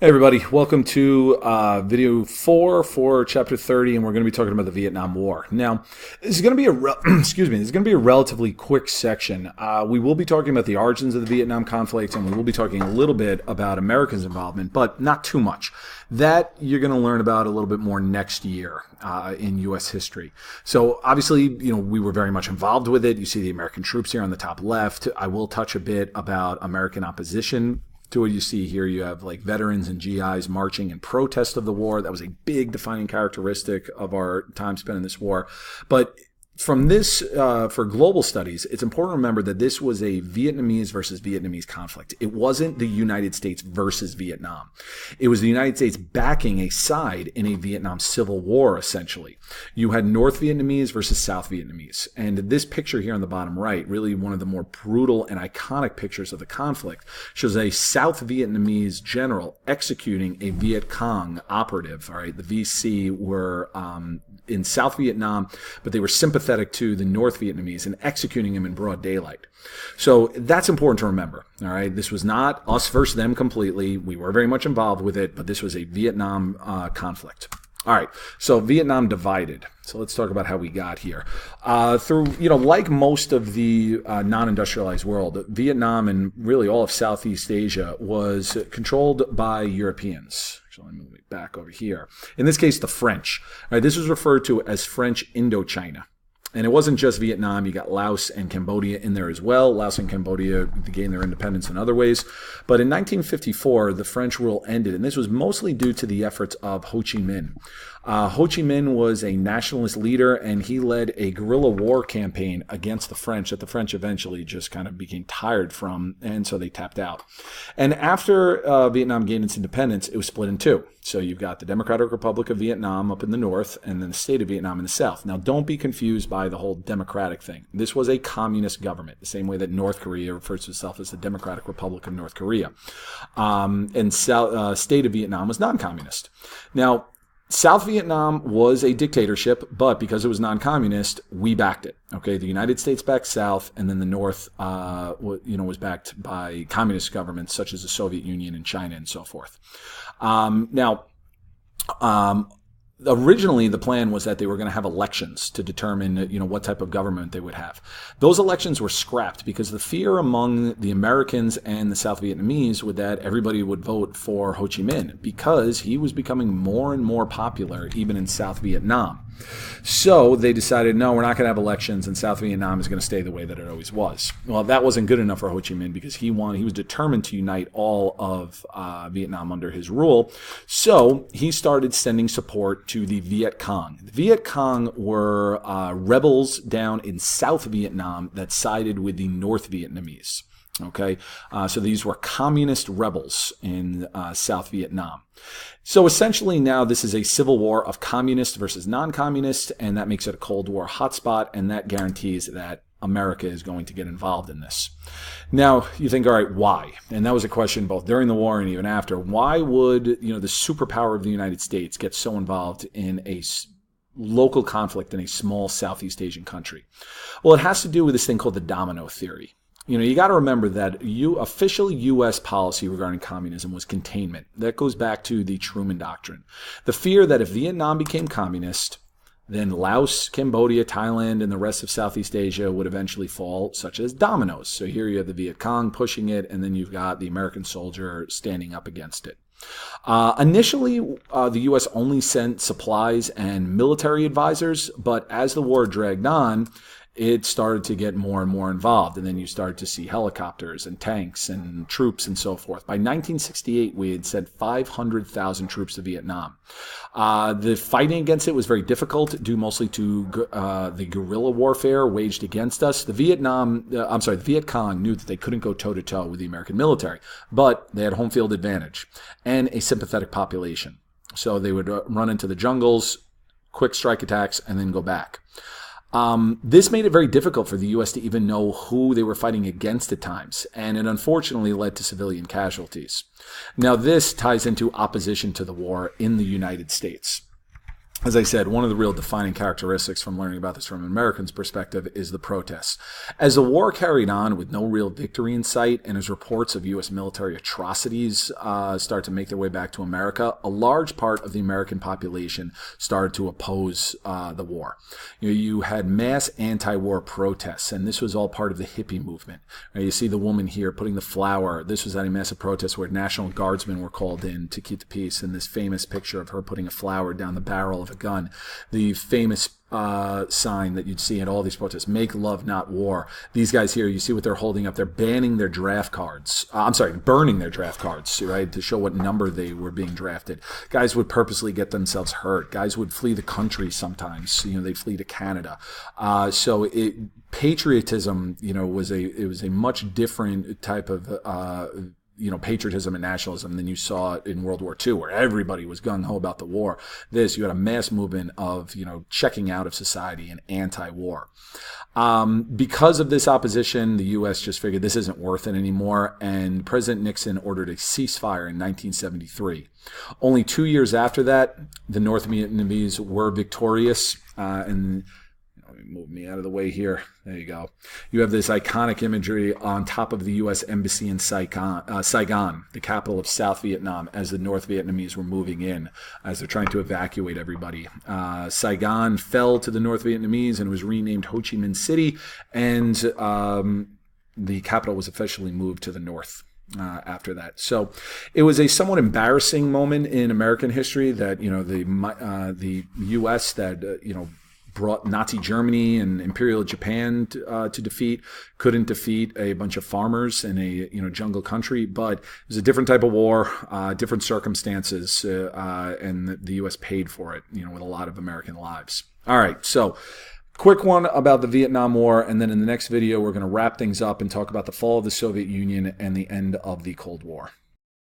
Hey everybody, welcome to video 4 for chapter 30, and we're going to be talking about the Vietnam War. Now, this is going to be excuse me, this is going to be a relatively quick section. We will be talking about the origins of the Vietnam conflict, and we will be talking a little bit about Americans' involvement, but not too much. That you're going to learn about a little bit more next year in U.S. history. So obviously, we were very much involved with it. You see the American troops here on the top left. I will touch a bit about American opposition to what you see here. You have like veterans and GIs marching in protest of the war. That was a big defining characteristic of our time spent in this war. But from this, for global studies, it's important to remember that this was a Vietnamese versus Vietnamese conflict. It wasn't the United States versus Vietnam. It was the United States backing a side in a Vietnam Civil War, essentially. You had North Vietnamese versus South Vietnamese. And this picture here on the bottom right, really one of the more brutal and iconic pictures of the conflict, shows a South Vietnamese general executing a Viet Cong operative. All right, the VC were in South Vietnam, but they were sympathetic to the North Vietnamese and executing him in broad daylight. So that's important to remember. All right, this was not us versus them completely. We were very much involved with it, but this was a Vietnam conflict. All right, so Vietnam divided. So let's talk about how we got here. Through, like most of the non-industrialized world, Vietnam and really all of Southeast Asia was controlled by Europeans. Actually, let me move it back over here. In this case, the French. All right, this was referred to as French Indochina. And it wasn't just Vietnam. You got Laos and Cambodia in there as well. Laos and Cambodia gained their independence in other ways. But in 1954, the French rule ended, and this was mostly due to the efforts of Ho Chi Minh. Ho Chi Minh was a nationalist leader, and he led a guerrilla war campaign against the French that the French eventually just kind of became tired from, and so they tapped out. And after Vietnam gained its independence, it was split in two. So you've got the Democratic Republic of Vietnam up in the north, and then the state of Vietnam in the south. Now, don't be confused by the whole democratic thing. This was a communist government, the same way that North Korea refers to itself as the Democratic Republic of North Korea. And state of Vietnam was non-communist. Now, South Vietnam was a dictatorship, but because it was non-communist, we backed it. Okay, the United States backed South, and then the North, was backed by communist governments such as the Soviet Union and China and so forth. Originally, the plan was that they were going to have elections to determine, what type of government they would have. Those elections were scrapped because the fear among the Americans and the South Vietnamese was that everybody would vote for Ho Chi Minh because he was becoming more and more popular even in South Vietnam. So they decided, no, we're not going to have elections, and South Vietnam is going to stay the way that it always was. Well, that wasn't good enough for Ho Chi Minh because he was determined to unite all of Vietnam under his rule. So he started sending support to the Viet Cong. The Viet Cong were rebels down in South Vietnam that sided with the North Vietnamese. Okay, so these were communist rebels in South Vietnam. So essentially now this is a civil war of communist versus non-communist, and that makes it a Cold War hotspot, and that guarantees that America is going to get involved in this. Now, you think, all right, why? And that was a question both during the war and even after. Why would, the superpower of the United States get so involved in a local conflict in a small Southeast Asian country? Well, it has to do with this thing called the domino theory. You got to remember that official U.S. policy regarding communism was containment. That goes back to the Truman Doctrine. The fear that if Vietnam became communist, then Laos, Cambodia, Thailand, and the rest of Southeast Asia would eventually fall, such as dominoes. So here you have the Viet Cong pushing it, and then you've got the American soldier standing up against it. Initially, the U.S. only sent supplies and military advisors, but as the war dragged on, it started to get more and more involved, and then you started to see helicopters and tanks and troops and so forth. By 1968, we had sent 500,000 troops to Vietnam. The fighting against it was very difficult, due mostly to the guerrilla warfare waged against us. The Viet Cong knew that they couldn't go toe-to-toe with the American military, but they had home field advantage and a sympathetic population. So they would run into the jungles, quick strike attacks, and then go back. This made it very difficult for the U.S. to even know who they were fighting against at times, and it unfortunately led to civilian casualties. Now, this ties into opposition to the war in the United States. as I said, one of the real defining characteristics from learning about this from an American's perspective is the protests. As the war carried on with no real victory in sight, and as reports of U.S. military atrocities start to make their way back to America, a large part of the American population started to oppose the war. You had mass anti-war protests, and this was all part of the hippie movement. You see the woman here putting the flower. This was at a massive protest where National Guardsmen were called in to keep the peace, and this famous picture of her putting a flower down the barrel of a gun. The famous sign that you'd see in all these protests, make love, not war. These guys here, you see what they're holding up. They're banning their draft cards. Burning their draft cards, right, to show what number they were being drafted. Guys would purposely get themselves hurt. Guys would flee the country sometimes. They'd flee to Canada. Patriotism, was a much different type of patriotism and nationalism than you saw in World War II, where everybody was gung-ho about the war. You had a mass movement of, checking out of society and anti-war. Because of this opposition, the U.S. just figured this isn't worth it anymore, and President Nixon ordered a ceasefire in 1973. Only 2 years after that, the North Vietnamese were victorious, and move me out of the way here. There you go. You have this iconic imagery on top of the U.S. Embassy in Saigon, the capital of South Vietnam, as the North Vietnamese were moving in, as they're trying to evacuate everybody. Saigon fell to the North Vietnamese and was renamed Ho Chi Minh City, and the capital was officially moved to the north. After that. So it was a somewhat embarrassing moment in American history that, the U.S. that, brought Nazi Germany and Imperial Japan to defeat, couldn't defeat a bunch of farmers in a jungle country, but it was a different type of war, different circumstances, and the U.S. paid for it, with a lot of American lives. All right, so quick one about the Vietnam War, and then in the next video we're going to wrap things up and talk about the fall of the Soviet Union and the end of the Cold War.